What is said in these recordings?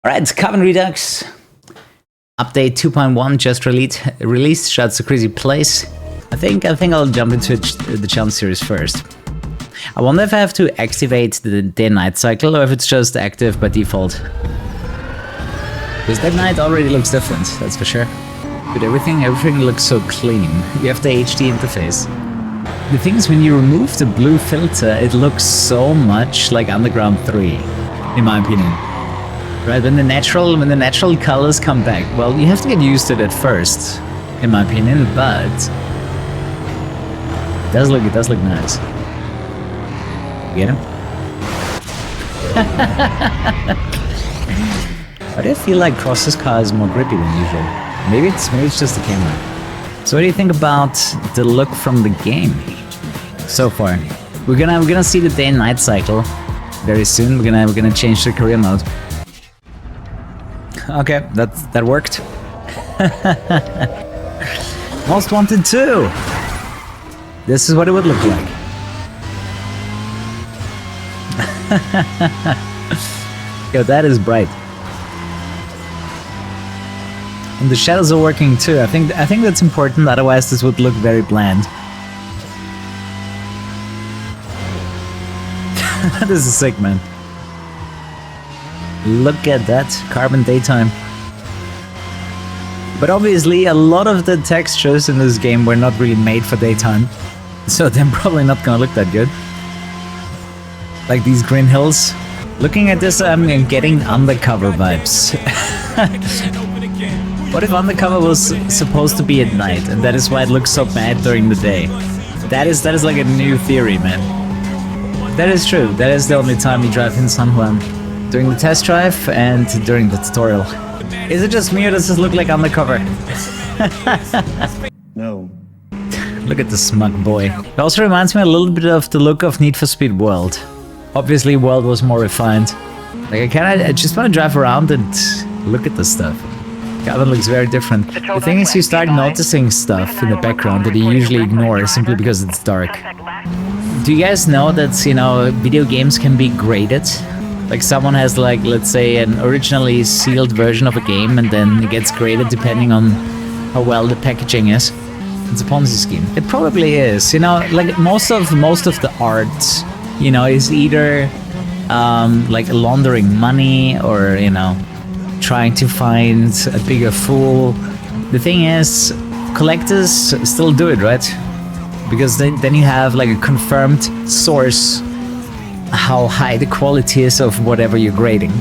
Alright, Carbon Redux. Update 2.1 just released, shots a crazy place. I think I'll jump into the challenge series first. I wonder if I have to activate the day-night cycle or if it's just active by default. Because that night already looks different, that's for sure. But everything looks so clean. You have the HD interface. The thing is, when you remove the blue filter, it looks so much like Underground 3, in my opinion. Right, when the natural colors come back, well, you have to get used to it at first, in my opinion, but it does look nice. You get him? Why do I feel like Cross's car is more grippy than usual? Maybe it's just the camera. So what do you think about the look from the game so far? We're gonna see the day and night cycle very soon. We're gonna change the career mode. Okay, that worked. Most Wanted 2! This is what it would look like. Yo, that is bright. And the shadows are working too. I think that's important, otherwise this would look very bland. This is sick, man. Look at that, carbon daytime. But obviously a lot of the textures in this game were not really made for daytime, so they're probably not gonna look that good. Like these green hills. Looking at this, I'm getting Undercover vibes. What if Undercover was supposed to be at night, and that is why it looks so bad during the day? That is like a new theory, man. That is true. That is the only time you drive in San Juan. During the test drive and during the tutorial. Is it just me or does this look like Undercover? No. Look at the smug boy. It also reminds me a little bit of the look of Need for Speed World. Obviously World was more refined. Like I just want to drive around and look at the stuff. Carbon looks very different. The thing is, you start noticing stuff in the background that you usually ignore simply because it's dark. Do you guys know that, you know, video games can be graded? Like someone has, like, let's say an originally sealed version of a game and then it gets graded depending on how well the packaging is. It's a Ponzi scheme. It probably is, you know, like most of the art, you know, is either like laundering money or, you know, trying to find a bigger fool. The thing is, collectors still do it, right? Because then you have like a confirmed source how high the quality is of whatever you're grading.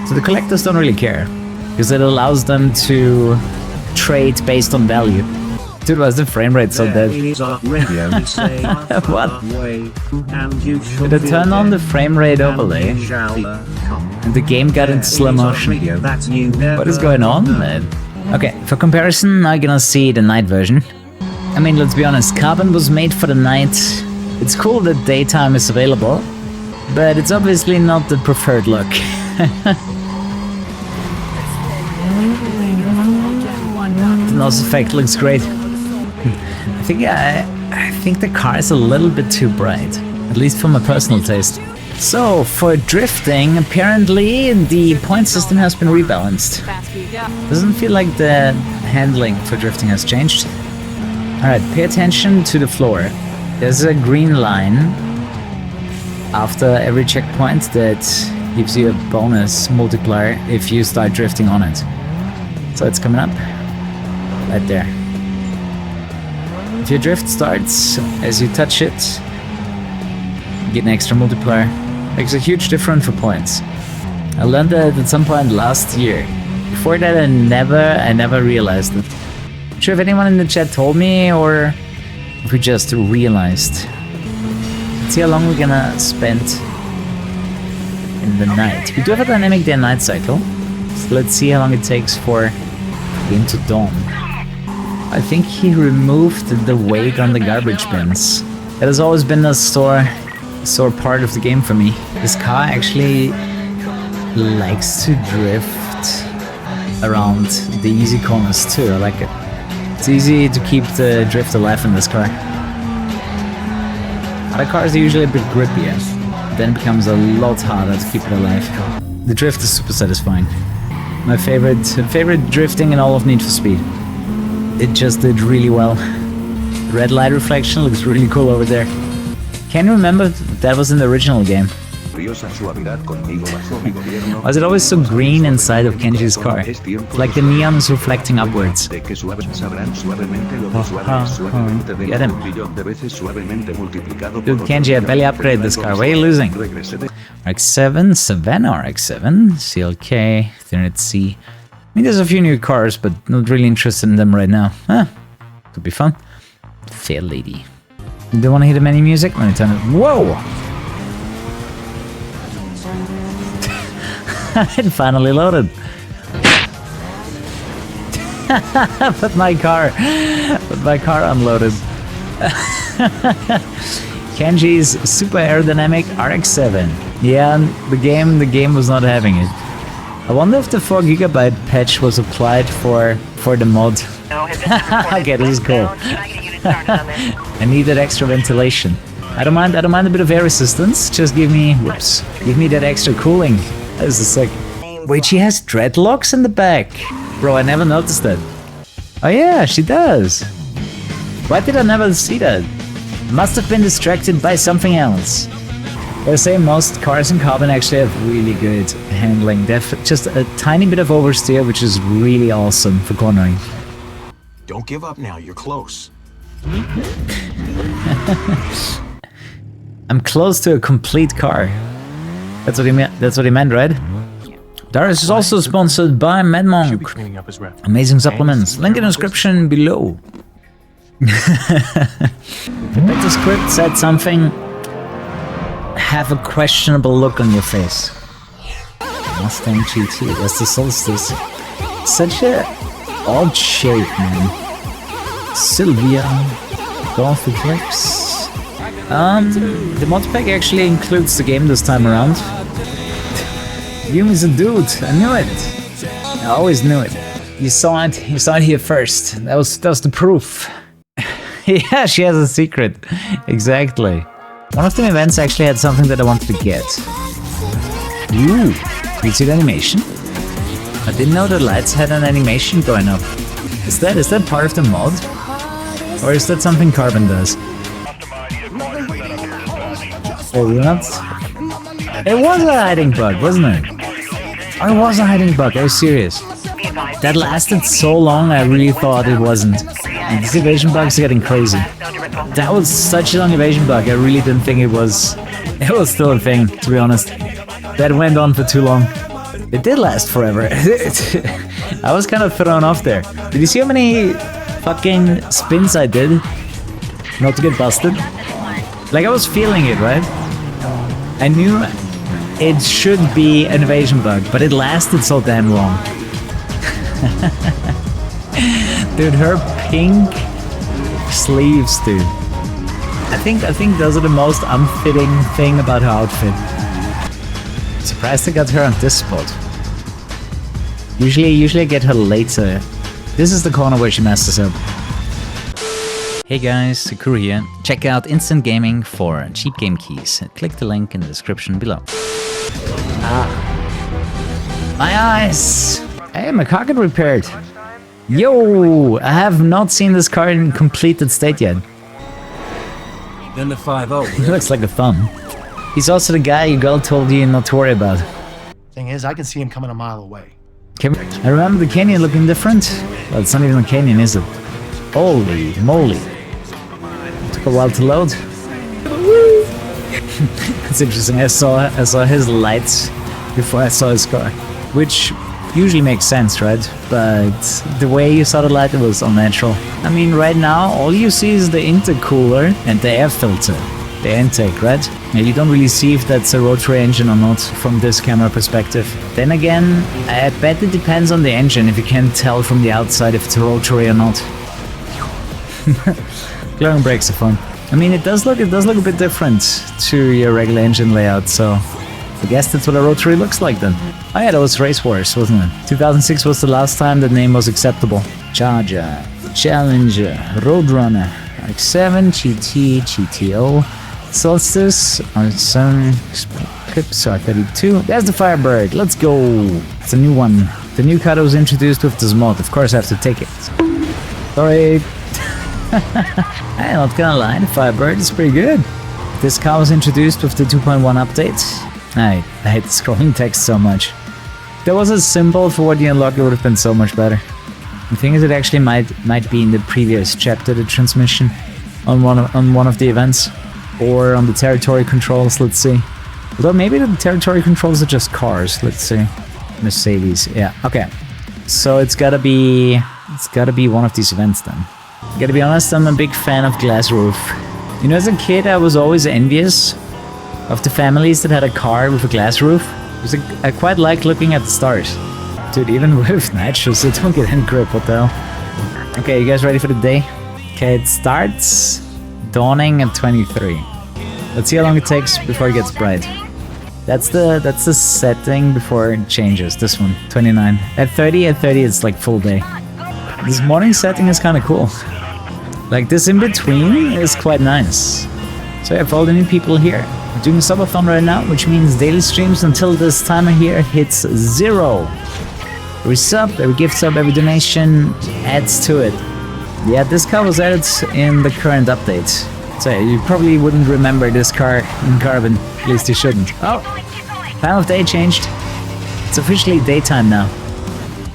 So the collectors don't really care, because it allows them to trade based on value. Dude, why is the frame rate so dead? What? Did I turn on the frame rate overlay? And the game got into slow motion. What is going on, man? Okay, for comparison, now you're gonna see the night version. I mean, let's be honest, Carbon was made for the night. It's cool that daytime is available, but it's obviously not the preferred look. The nose effect looks great. I think the car is a little bit too bright, at least for my personal taste. So, for drifting, apparently the point system has been rebalanced. Doesn't feel like the handling for drifting has changed. Alright, pay attention to the floor. There's a green line after every checkpoint that gives you a bonus multiplier if you start drifting on it. So it's coming up right there. If your drift starts as you touch it, you get an extra multiplier. Makes a huge difference for points. I learned that at some point last year. Before that I never realized it. Not sure if anyone in the chat told me or if we just realized. Let's see how long we're gonna spend in the night. We do have a dynamic day and night cycle, so let's see how long it takes for game to dawn. I think he removed the weight on the garbage bins. That has always been a sore part of the game for me. This car actually likes to drift around the easy corners too. I like it. It's easy to keep the drift alive in this car. Other cars are usually a bit grippier, then it becomes a lot harder to keep it alive. The drift is super satisfying. My favorite drifting in all of Need for Speed. It just did really well. Red light reflection looks really cool over there. Can you remember that was in the original game? Was it always so green inside of Kenji's car? Like the neon is reflecting upwards. Get him. Dude, Kenji, I barely upgraded this car. Why are you losing? RX-7, Savannah RX-7, CLK, 300C. I mean, there's a few new cars, but not really interested in them right now. Huh, could be fun. Fair lady. You don't want to hear the menu music? Let me turn it. Whoa! It finally loaded. But my car unloaded. Kenji's super aerodynamic RX-7. Yeah, the game was not having it. I wonder if the 4GB patch was applied for the mod. Okay, this is cool. I needed extra ventilation. I don't mind a bit of air resistance. Just give me that extra cooling. This is sick. Wait, she has dreadlocks in the back. Bro, I never noticed that. Oh yeah, she does. Why did I never see that? Must have been distracted by something else. I say most cars in Carbon actually have really good handling. They have just a tiny bit of oversteer, which is really awesome for cornering. Don't give up now, you're close. I'm close to a complete car. That's what he meant, right? Darius is also sponsored by MedMonk. Amazing supplements. Link in the description below. The script said something. Have a questionable look on your face. Mustang GT. That's the Solstice. Such a odd shape, man. Sylvia. Golf Eclipse. The mod pack actually includes the game this time around. Yumi's a dude, I knew it. I always knew it. You saw it here first. That was the proof. Yeah, she has a secret. Exactly. One of the events actually had something that I wanted to get. Ooh, you see the animation? I didn't know the lights had an animation going up. Is that part of the mod? Or is that something Carbon does? Oh, you're not? It was a hiding bug, wasn't it? Oh, it was a hiding bug, I was serious. That lasted so long, I really thought it wasn't. And these evasion bugs are getting crazy. That was such a long evasion bug, I really didn't think it was still a thing, to be honest. That went on for too long. It did last forever. I was kind of thrown off there. Did you see how many fucking spins I did? Not to get busted? Like, I was feeling it, right? I knew it should be an evasion bug, but it lasted so damn long. Dude, her pink sleeves, dude. I think those are the most unfitting thing about her outfit. Surprised I got her on this spot. Usually I get her later. This is the corner where she messes up. Hey guys, Kuru here. Check out Instant Gaming for cheap game keys. Click the link in the description below. My eyes! Hey, my car got repaired. Yo, I have not seen this car in completed state yet. Then the 5-0. He looks like a thumb. He's also the guy your girl told you not to worry about. Thing is, I can see him coming a mile away. I remember the canyon looking different. Well, it's not even a canyon, is it? Holy moly. Took a while to load. It's interesting, I saw his lights before I saw his car. Which usually makes sense, right? But the way you saw the light, it was unnatural. I mean, right now, all you see is the intercooler and the air filter. The intake, right? And you don't really see if that's a rotary engine or not from this camera perspective. Then again, I bet it depends on the engine if you can't tell from the outside if it's a rotary or not. Glaring brakes are fun. I mean, it does look a bit different to your regular engine layout, so I guess that's what a rotary looks like then. Oh yeah, that was Race Wars, wasn't it? 2006 was the last time that name was acceptable. Charger, Challenger, Roadrunner, RX-7, GT, GTO, Solstice, RX-7, Eclipse, R32. There's the Firebird, let's go! It's a new one, The new car was introduced with this mod. Of course I have to take it. Sorry. I'm not gonna lie, the Firebird is pretty good. This car was introduced with the 2.1 update. I hate scrolling text so much. If there was a symbol for what you unlock, it would have been so much better. The thing is, it actually might be in the previous chapter, the transmission on one of the events, or on the territory controls. Let's see. Although maybe the territory controls are just cars. Let's see. Mercedes. Yeah. Okay. So it's gotta be one of these events then. Gotta be honest, I'm a big fan of glass roof. You know, as a kid, I was always envious of the families that had a car with a glass roof. I quite liked looking at the stars. Dude, even with nitrous, it don't get any grip, what the hell? Okay, you guys ready for the day? Okay, it starts dawning at 23. Let's see how long it takes before it gets bright. That's the setting before it changes, this one, 29. At 30 it's like full day. This morning setting is kind of cool. Like this in between is quite nice. So yeah, for all the new people here, I'm doing a subathon right now, which means daily streams until this timer here hits 0. Every sub, every gift sub, every donation adds to it. Yeah, this car was added in the current update. So yeah, you probably wouldn't remember this car in Carbon, at least you shouldn't. Oh, time of day changed. It's officially daytime now.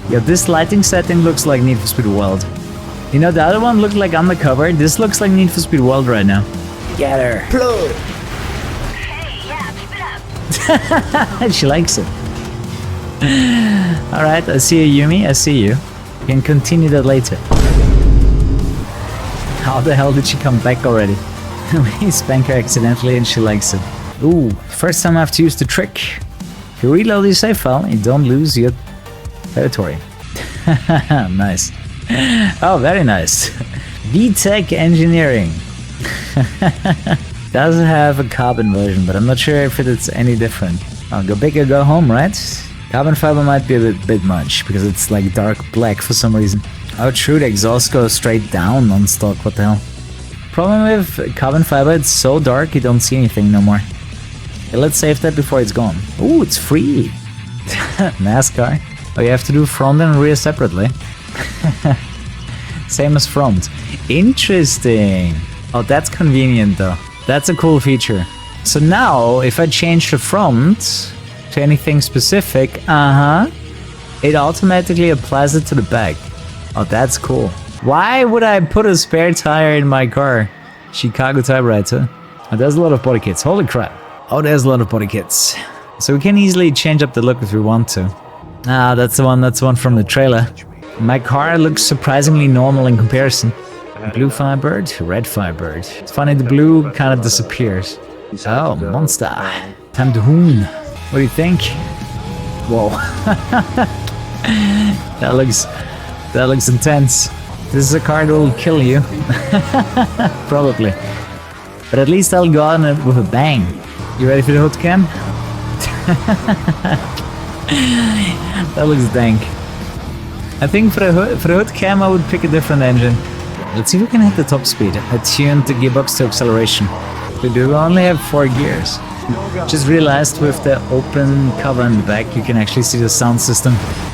Yeah, this lighting setting looks like Need for Speed World. You know, the other one looked like Undercover. This looks like Need for Speed World right now. Get her. Plug. Hey, yeah, keep it up. She likes it. Alright, I see you, Yumi. I see you. You can continue that later. How the hell did she come back already? We spank her accidentally and she likes it. Ooh, first time I have to use the trick. If you reload your save file, you don't lose your territory. Nice. Oh, very nice. VTech Engineering. Does have a carbon version, but I'm not sure if it's any different. Oh, go big or go home, right? Carbon fiber might be a bit much, because it's like dark black for some reason. Oh true, the exhaust goes straight down on stock, what the hell. Problem with carbon fiber, it's so dark you don't see anything no more. Okay, let's save that before it's gone. Ooh, it's free! NASCAR. Oh, you have to do front and rear separately. Same as front. Interesting! Oh, that's convenient though. That's a cool feature. So now, if I change the front to anything specific, it automatically applies it to the back. Oh, that's cool. Why would I put a spare tire in my car? Chicago typewriter. Oh, there's a lot of body kits. Holy crap. Oh, there's a lot of body kits. So we can easily change up the look if we want to. Ah, that's the one from the trailer. My car looks surprisingly normal in comparison. Blue Firebird, red Firebird. It's funny, the blue kind of disappears. Oh, monster. Time to hoon. What do you think? Whoa. That looks intense. This is a car that will kill you. Probably. But at least I'll go on it with a bang. You ready for the hood cam? That looks dank. I think for the hood cam I would pick a different engine. Let's see if we can hit the top speed. I tuned the gearbox to acceleration. We do only have 4 gears. Just realized with the open cover in the back you can actually see the sound system.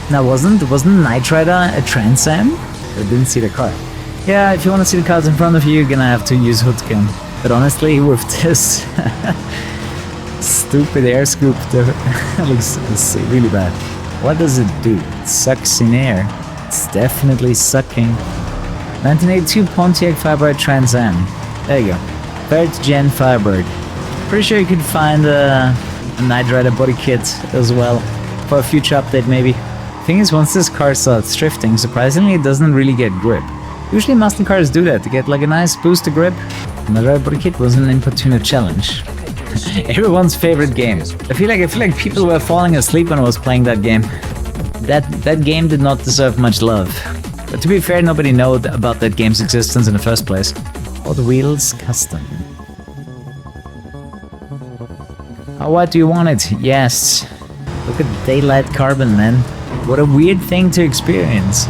Now wasn't Knight Rider a Trans Am? I didn't see the car. Yeah, if you want to see the cars in front of you, you're gonna have to use hood cam. But honestly, with this stupid air scoop, it looks really bad. What does it do? It sucks in air. It's definitely sucking. 1982 Pontiac Firebird Trans Am. There you go. 3rd gen Firebird. Pretty sure you could find a Knight Rider body kit as well for a future update maybe. Thing is, once this car starts drifting, surprisingly it doesn't really get grip. Usually muscle cars do that to get like a nice boost to grip. Knight Rider body kit was an importunate challenge. Everyone's favorite game. I feel like people were falling asleep when I was playing that game. That game did not deserve much love. But to be fair, nobody knew about that game's existence in the first place. Hot Wheels Custom. How white do you want it? Yes. Look at daylight carbon, man. What a weird thing to experience.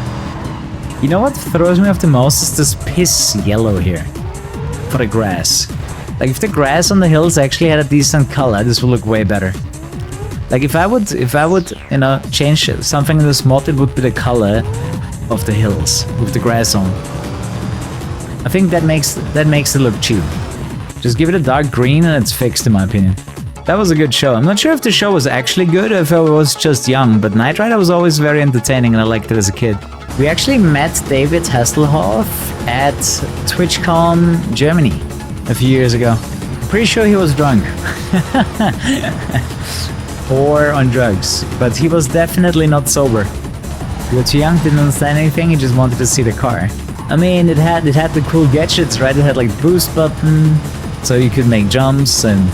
You know what throws me off the most is this piss yellow here. For the grass. Like if the grass on the hills actually had a decent color, this would look way better. Like if I would, you know, change something in this mod, it would be the color of the hills with the grass on. I think that makes it look cheap. Just give it a dark green and it's fixed, in my opinion. That was a good show. I'm not sure if the show was actually good or if I was just young, but Knight Rider was always very entertaining and I liked it as a kid. We actually met David Hasselhoff at TwitchCon Germany a few years ago. I'm pretty sure he was drunk. Or on drugs, but he was definitely not sober. He was too young, didn't understand anything, he just wanted to see the car. I mean, it had the cool gadgets, right? It had like boost button, so you could make jumps, and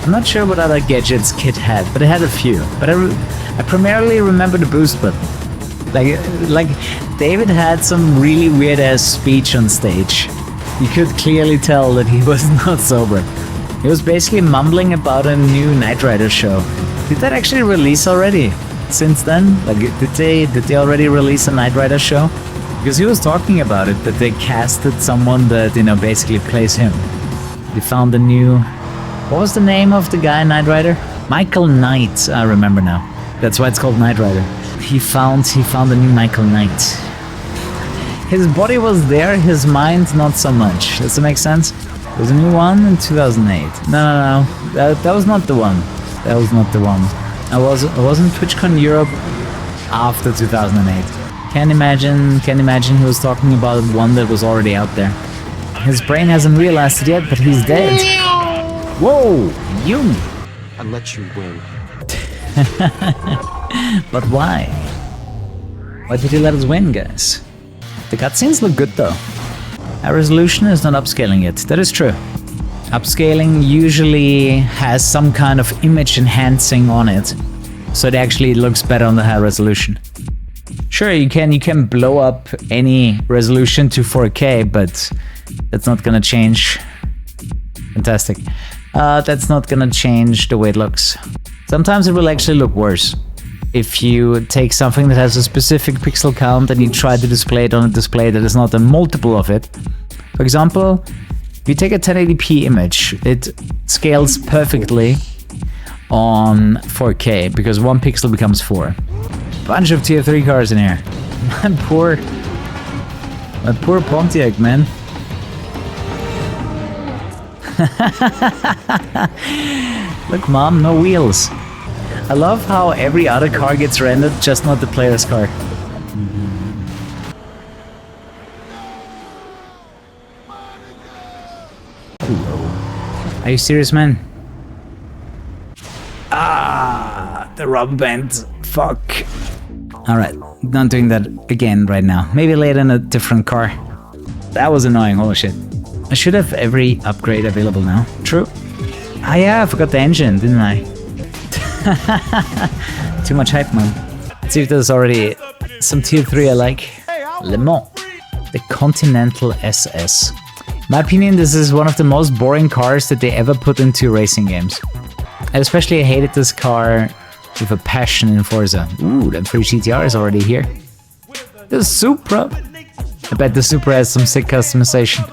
I'm not sure what other gadgets Kit had, but it had a few. But I primarily remember the boost button. Like David had some really weird ass speech on stage. You could clearly tell that he was not sober. He was basically mumbling about a new Knight Rider show. Did that actually release already? Since then? Like, did they already release a Knight Rider show? Because he was talking about it, that they casted someone that, you know, basically plays him. They found a new... What was the name of the guy in Knight Rider? Michael Knight, I remember now. That's why it's called Knight Rider. He found a new Michael Knight. His body was there, his mind not so much. Does that make sense? There's a new one in 2008. No. That was not the one. That was not the one. I was in TwitchCon Europe after 2008. Can't imagine he was talking about one that was already out there. His brain hasn't realized it yet, but he's dead. Whoa, you! I let you win. But why? Why did he let us win, guys? The cutscenes look good though. Our resolution is not upscaling yet, that is true. Upscaling usually has some kind of image enhancing on it, so it actually looks better on the high resolution. Sure, you can blow up any resolution to 4K, but that's not gonna change. Fantastic. That's not gonna change the way it looks. Sometimes it will actually look worse. If you take something that has a specific pixel count and you try to display it on a display that is not a multiple of it. For example, if you take a 1080p image, it scales perfectly on 4K because 1 pixel becomes 4. Bunch of tier 3 cars in here. My poor Pontiac, man. Look, mom, no wheels. I love how every other car gets rendered, just not the player's car. Are you serious, man? Ah, the rubber band. Fuck. Alright, not doing that again right now. Maybe later in a different car. That was annoying, holy shit. I should have every upgrade available now. True. Ah yeah, I forgot the engine, didn't I? Too much hype, man. Let's see if there's already some tier 3 I like. Le Mans. The Continental SS. In my opinion, this is one of the most boring cars that they ever put into racing games. I especially hated this car with a passion in Forza. Ooh, the free GTR is already here. The Supra. I bet the Supra has some sick customization.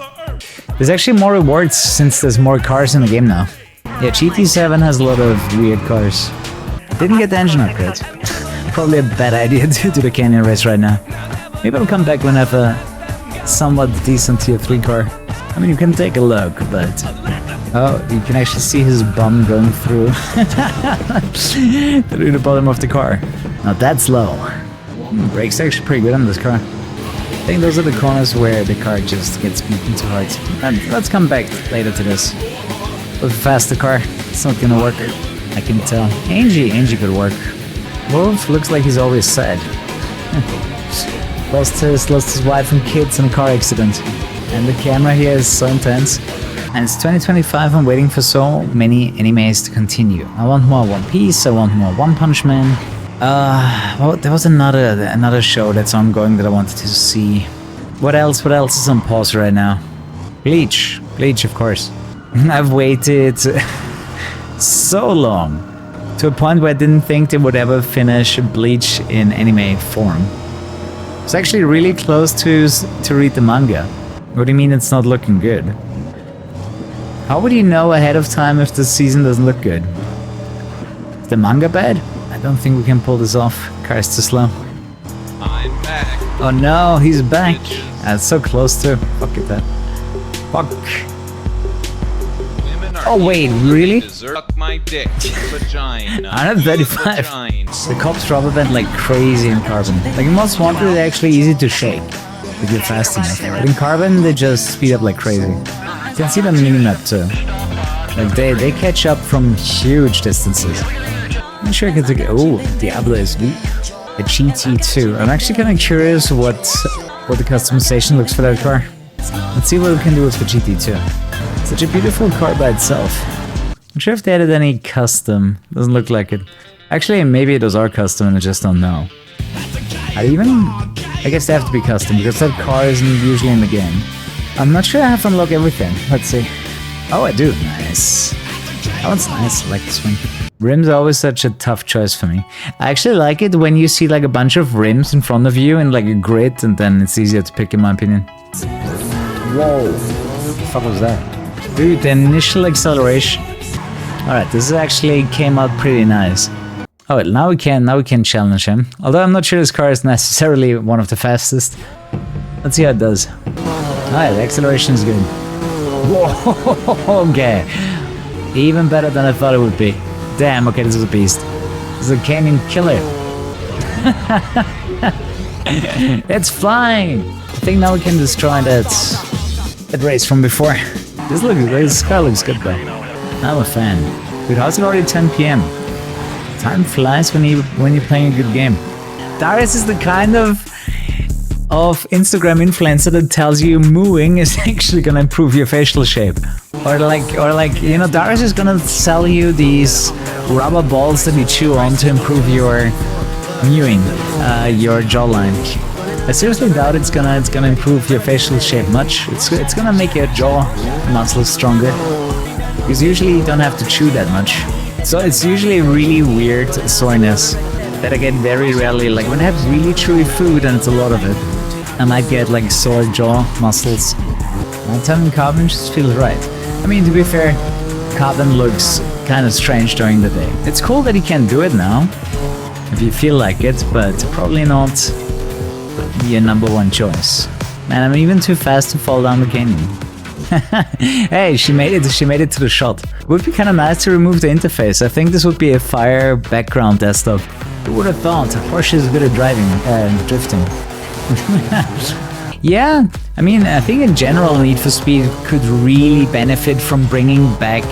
There's actually more rewards since there's more cars in the game now. Yeah, GT7 has a lot of weird cars. Didn't get the engine upgrade. Probably a bad idea to do the Canyon race right now. Maybe I'll come back when I have a somewhat decent tier 3 car. I mean, you can take a look, but... Oh, you can actually see his bum going through through the bottom of the car. Now that's low. Brakes actually pretty good on this car. I think those are the corners where the car just gets beaten too hard. And let's come back later to this. With a faster car, it's not gonna work. I can tell. Angie could work. Wolf looks like he's always sad. lost his wife and kids in a car accident. And the camera here is so intense. And it's 2025, I'm waiting for so many animes to continue. I want more One Piece, I want more One Punch Man. Well, there was another show that's ongoing that I wanted to see. What else is on pause right now? Bleach, of course. I've waited so long, to a point where I didn't think they would ever finish Bleach in anime form. It's actually really close to read the manga. What do you mean it's not looking good? How would you know ahead of time if the season doesn't look good? the manga bed? I don't think we can pull this off. Car is too slow. I'm back. Oh no, he's back. That's so close too. Fuck it, that. Fuck. Oh wait, really? Suck my dick. Vagina. 135. Vagina. The cops rubber band like crazy in Carbon. Like in Most Wanted, they're actually easy to shake if you're fast enough. But in Carbon, they just speed up like crazy. You can see them minimap too. Like they catch up from huge distances. I'm sure I can take it. Oh, Diablo is weak. A GT2. I'm actually kind of curious what the customization looks for that car. Let's see what we can do with the GT2. Such a beautiful car by itself. I'm sure if they added any custom. Doesn't look like it. Actually, maybe those are custom and I just don't know. I guess they have to be custom because that car isn't usually in the game. I'm not sure I have unlocked everything. Let's see. Oh, I do. Nice. That one's nice. I like this one. Rims are always such a tough choice for me. I actually like it when you see like a bunch of rims in front of you in like a grid and then it's easier to pick in my opinion. Whoa. What the fuck was that? Dude, the initial acceleration. Alright, this actually came out pretty nice. Oh, now we can challenge him. Although I'm not sure this car is necessarily one of the fastest. Let's see how it does. Alright, the acceleration is good. Whoa, okay. Even better than I thought it would be. Damn, okay, this is a beast. This is a canyon killer. It's flying! I think now we can destroy that race from before. This car looks good though. I'm a fan. Dude, how's it already 10 PM? Time flies when you're playing a good game. Darius is the kind of Instagram influencer that tells you mooing is actually gonna improve your facial shape. Or like, you know, Darius is gonna sell you these rubber balls that you chew on to improve your mewing, your jawline. I seriously doubt it's gonna improve your facial shape much. It's gonna make your jaw muscles stronger. Because usually you don't have to chew that much. So it's usually really weird soreness that I get very rarely. Like when I have really chewy food and it's a lot of it, I might get like sore jaw muscles. Nighttime in Carbon just feels right. I mean, to be fair, Carbon looks kind of strange during the day. It's cool that you can do it now, if you feel like it, but probably not your number one choice. Man, I'm even too fast to fall down the canyon. Hey, she made it to the shot. It would be kind of nice to remove the interface. I think this would be a fire background desktop. Who would have thought? Porsche is good at driving, drifting. Yeah, I mean, I think in general Need for Speed could really benefit from bringing back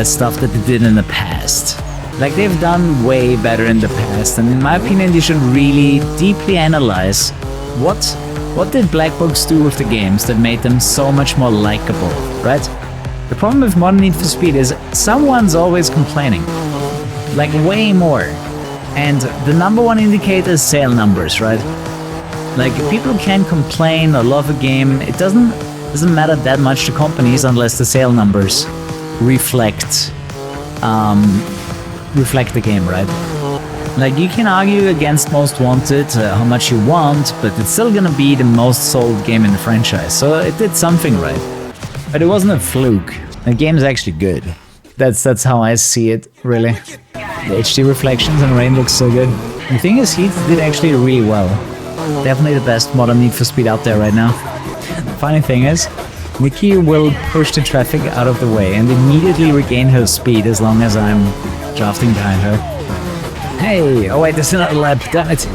stuff that they did in the past. Like, they've done way better in the past, and in my opinion they should really deeply analyze what did Black Box do with the games that made them so much more likable, right? The problem with modern Need for Speed is someone's always complaining. Like, way more. And the number one indicator is sale numbers, right? Like, people can complain or love a game. It doesn't matter that much to companies unless the sale numbers reflect the game, right? Like, you can argue against Most Wanted how much you want, but it's still gonna be the most sold game in the franchise, so it did something right. But it wasn't a fluke. The game's actually good. That's how I see it, really. The HD reflections and rain looks so good. The thing is, Heat did actually really well. Definitely the best modern Need for Speed out there right now. The funny thing is, Nikki will push the traffic out of the way and immediately regain her speed as long as I'm drafting behind her. Hey! Oh wait, there's another lap, damn it!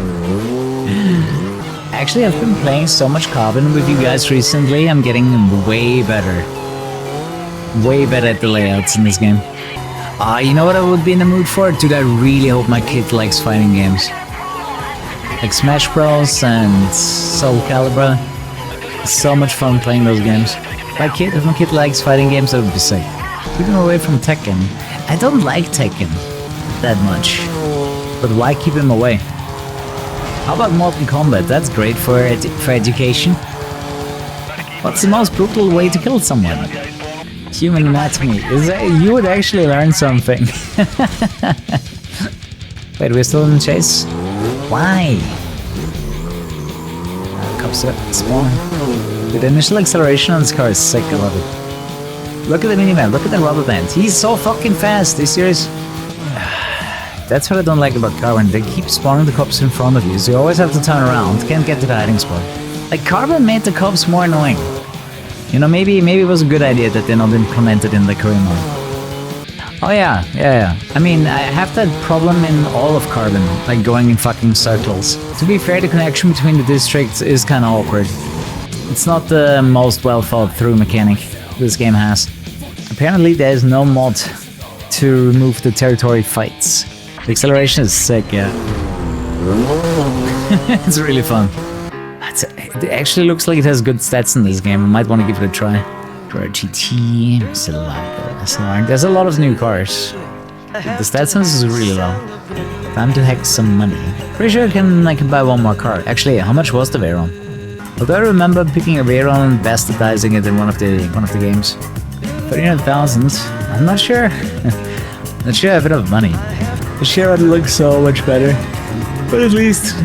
Actually, I've been playing so much Carbon with you guys recently, I'm getting way better. Way better at the layouts in this game. You know what I would be in the mood for? Dude, I really hope my kid likes fighting games. Like Smash Bros. And Soul Calibur. It's so much fun playing those games. If my kid likes fighting games, that would be sick. Keep him away from Tekken. I don't like Tekken that much. But why keep him away? How about Mortal Kombat? That's great for education. What's the most brutal way to kill someone? Human anatomy. You would actually learn something. Wait, we're still in the chase? Why? Cops spawn. The initial acceleration on this car is sick, I love it. Look at the minivan, look at the rubber band. He's so fucking fast, are you serious? That's what I don't like about Carbon. They keep spawning the cops in front of you, so you always have to turn around. Can't get to the hiding spot. Like, Carbon made the cops more annoying. You know, maybe it was a good idea that they're not implemented in the Korean one. Oh yeah. I mean, I have that problem in all of Carbon, like going in fucking circles. To be fair, the connection between the districts is kind of awkward. It's not the most well thought through mechanic this game has. Apparently there is no mod to remove the territory fights. The acceleration is sick, yeah. It's really fun. It actually looks like it has good stats in this game. I might want to give it a try. GT, there's a lot of new cars. The stats is really low. Time to hack some money. Pretty sure I can buy one more car. Actually, how much was the Veyron? Although I remember picking a Veyron and bastardizing it in one of the games. 39,000. I'm not sure. Not sure I have enough money. The Chiron looks so much better. But at least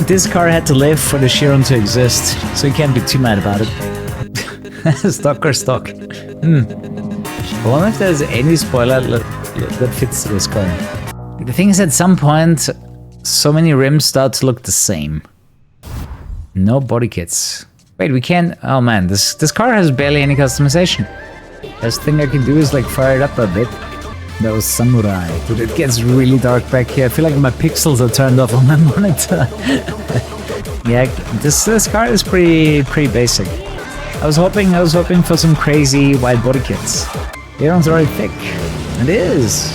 this car had to live for the Chiron to exist, so you can't be too mad about it. Stock or stock. I wonder if there's any spoiler that fits this car. The thing is, at some point, so many rims start to look the same. No body kits. Wait, we can't... Oh man, this car has barely any customization. Best thing I can do is like fire it up a bit. That was Samurai. Dude, it gets really dark back here. I feel like my pixels are turned off on my monitor. Yeah, this car is pretty basic. I was hoping for some crazy wide body kits. Veyron's already thick. It is.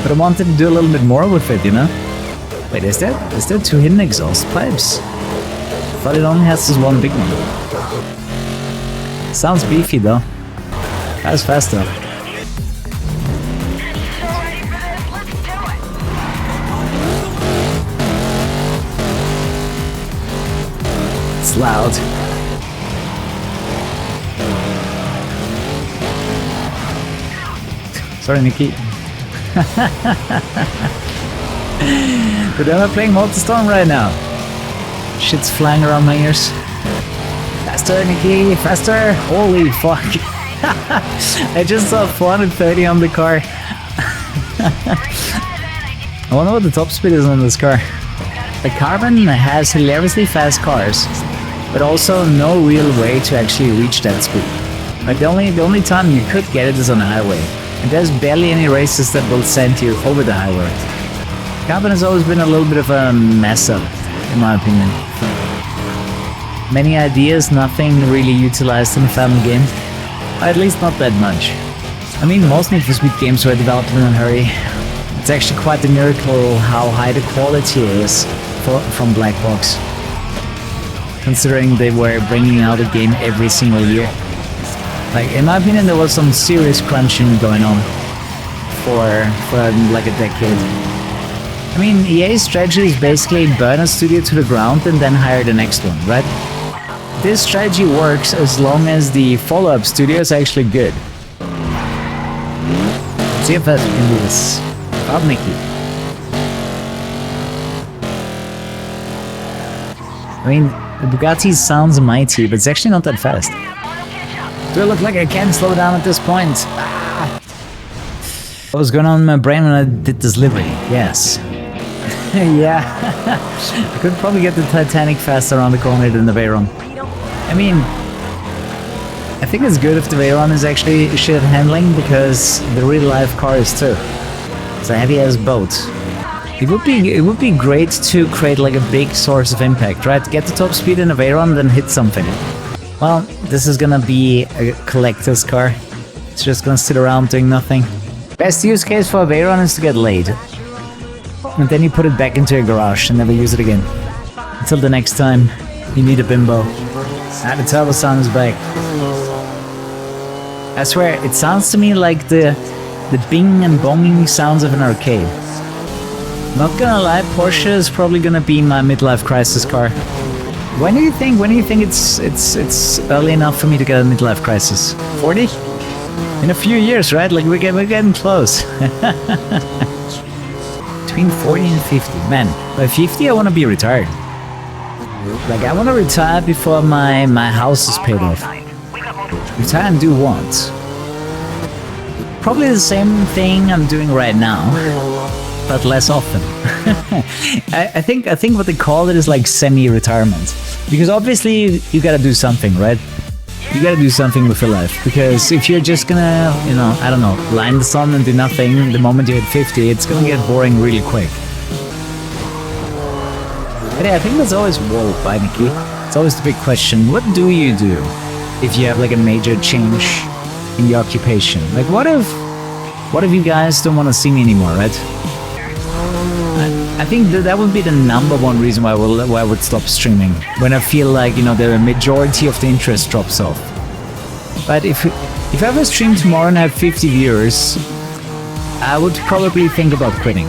But I wanted to do a little bit more with it, you know? Wait, is there 2 hidden exhaust pipes? I thought it only has this one big one. Sounds beefy though. That's faster. It's loud. Sorry, Nikki. But I'm playing Multistorm right now. Shit's flying around my ears. Faster, Nikki, faster! Holy fuck! I just saw 430 on the car. I wonder what the top speed is on this car. The Carbon has hilariously fast cars, but also no real way to actually reach that speed. Like the only time you could get it is on a highway, and there's barely any races that will send you over the highway. Carbon has always been a little bit of a mess up, in my opinion. Many ideas, nothing really utilized in a family game. Or at least not that much. I mean, most Need for Speed games were developed in a hurry. It's actually quite a miracle how high the quality is from Black Box, considering they were bringing out a game every single year. Like, in my opinion, there was some serious crunching going on for like a decade. I mean, EA's strategy is basically burn a studio to the ground and then hire the next one, right? This strategy works as long as the follow-up studio is actually good. Let's see if I can do this. Up, Nikki. I mean, the Bugatti sounds mighty, but it's actually not that fast. Do I look like I can slow down at this point? Ah. What was going on in my brain when I did this livery? Yes. Yeah. I could probably get the Titanic faster around the corner than the Veyron. I mean, I think it's good if the Veyron is actually shit handling, because the real life car is too. It's a heavy ass boat. It would be great to create like a big source of impact, right? Get the top speed in a Veyron, then hit something. Well, this is gonna be a collector's car. It's just gonna sit around doing nothing. Best use case for a Veyron is to get laid. And then you put it back into your garage and never use it again. Until the next time you need a bimbo. Ah, the turbo sound is back. I swear, it sounds to me like the bing and bonging sounds of an arcade. Not gonna lie, Porsche is probably gonna be my midlife crisis car. When do you think it's early enough for me to get a midlife crisis? 40? In a few years, right? Like we're getting close. Between 40 and 50. Man, by 50 I want to be retired. Like, I want to retire before my house is paid off. Retire and do what? Probably the same thing I'm doing right now, but less often. I think what they call it is like semi-retirement, because obviously you gotta do something, right? You gotta do something with your life, because if you're just gonna, you know, I don't know, lie in the sun and do nothing, the moment you hit 50, it's gonna get boring really quick. But yeah, I think that's always, whoa, bye Nikki. It's always the big question, what do you do if you have like a major change in your occupation? Like what if you guys don't want to see me anymore, right? I think that would be the #1 reason why I would stop streaming, when I feel like, you know, the majority of the interest drops off. But if I ever stream tomorrow and have 50 viewers, I would probably think about quitting.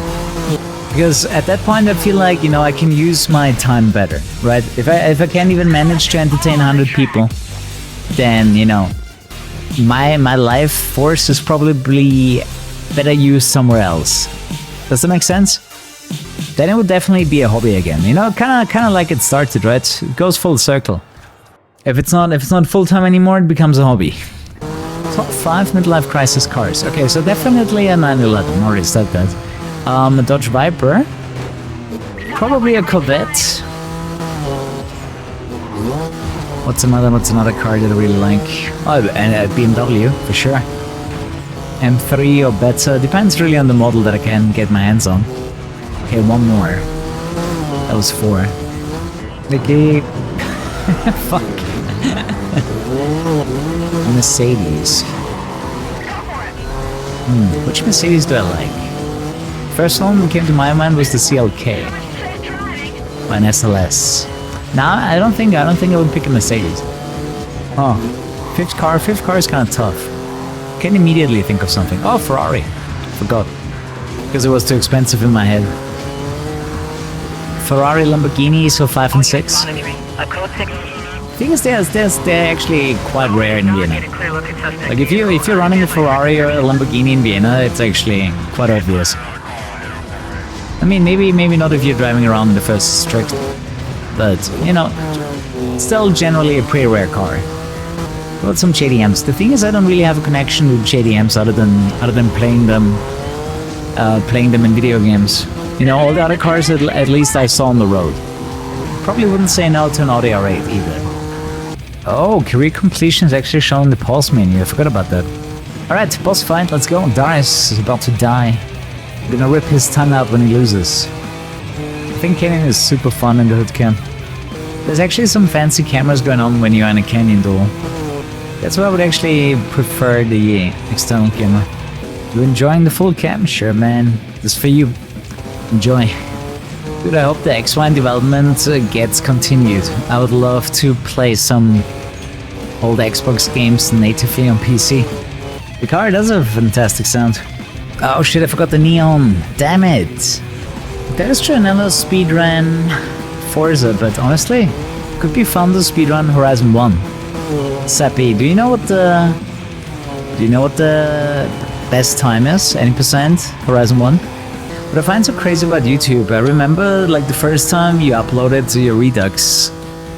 Because at that point I feel like, you know, I can use my time better, right? If I can't even manage to entertain 100 people, then, you know, my life force is probably better used somewhere else. Does that make sense? Then it would definitely be a hobby again. You know, kind of like it started, right? It goes full circle. If it's not full-time anymore, it becomes a hobby. Top 5 midlife crisis cars. Okay, so definitely a 911. Already said that. A Dodge Viper. Probably a Corvette. What's another car that I really like? Oh, and a BMW for sure. M3 or better. Depends really on the model that I can get my hands on. Okay, one more. That was 4. Nikki. Fuck. Mercedes. Which Mercedes do I like? First one that came to my mind was the CLK. Or an SLS. Nah, I don't think I would pick a Mercedes. Oh, fifth car is kind of tough. Can't immediately think of something. Oh, Ferrari. Forgot. Because it was too expensive in my head. Ferrari, Lamborghini, so 5 and 6. Thing is, they're actually quite rare in Vienna. Like if you're running a Ferrari or a Lamborghini in Vienna, it's actually quite obvious. I mean, maybe not if you're driving around in the first district, but you know, still generally a pretty rare car. Got some JDMs. The thing is, I don't really have a connection with JDMs other than playing them in video games. You know, all the other cars at least I saw on the road. Probably wouldn't say no to an Audi R8 either. Oh, career completion is actually shown in the pause menu. I forgot about that. Alright, boss fight, let's go. Darius is about to die. I'm gonna rip his tongue out when he loses. I think canyon is super fun in the hood cam. There's actually some fancy cameras going on when you're in a canyon duel. That's why I would actually prefer the external camera. You enjoying the full cam? Sure, man. This is for you. Enjoy. Dude, I hope the X1 development gets continued. I would love to play some old Xbox games natively on PC. The car does have a fantastic sound. Oh shit, I forgot the neon. Damn it. There's try another speedrun Forza, but honestly, could be fun to speedrun Horizon 1. Sappy, do you know what the best time is? Any percent? Horizon 1? What I find so crazy about YouTube, I remember like the first time you uploaded to your Redux,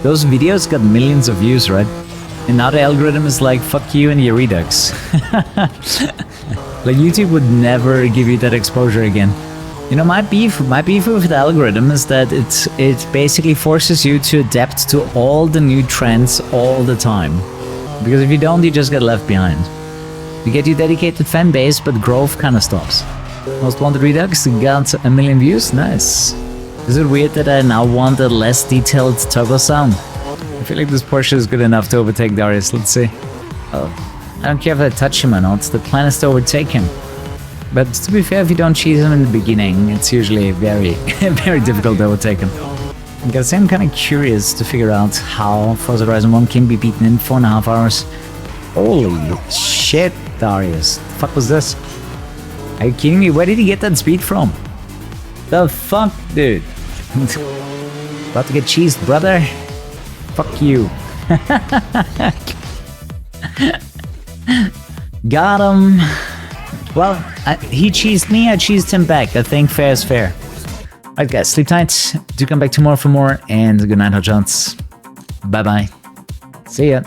those videos got millions of views, right? And now the algorithm is like, fuck you and your Redux. Like YouTube would never give you that exposure again. You know, my beef with the algorithm is that it basically forces you to adapt to all the new trends all the time. Because if you don't, you just get left behind. You get your dedicated fan base, but growth kinda stops. Most wanted Redux got 1 million views, nice. Is it weird that I now want a less detailed turbo sound? I feel like this Porsche is good enough to overtake Darius, let's see. Oh, I don't care if I touch him or not, the plan is to overtake him. But to be fair, if you don't cheese him in the beginning, it's usually very, very difficult to overtake him. Because I'm kinda curious to figure out how Forza Horizon 1 can be beaten in 4.5 hours. Holy shit, Darius. The fuck was this? Are you kidding me? Where did he get that speed from? The fuck, dude? About to get cheesed, brother. Fuck you. Got him. Well, he cheesed me, I cheesed him back. I think fair is fair. Alright guys, sleep tight. Do come back tomorrow for more, and good night, hot shots. Bye bye. See ya.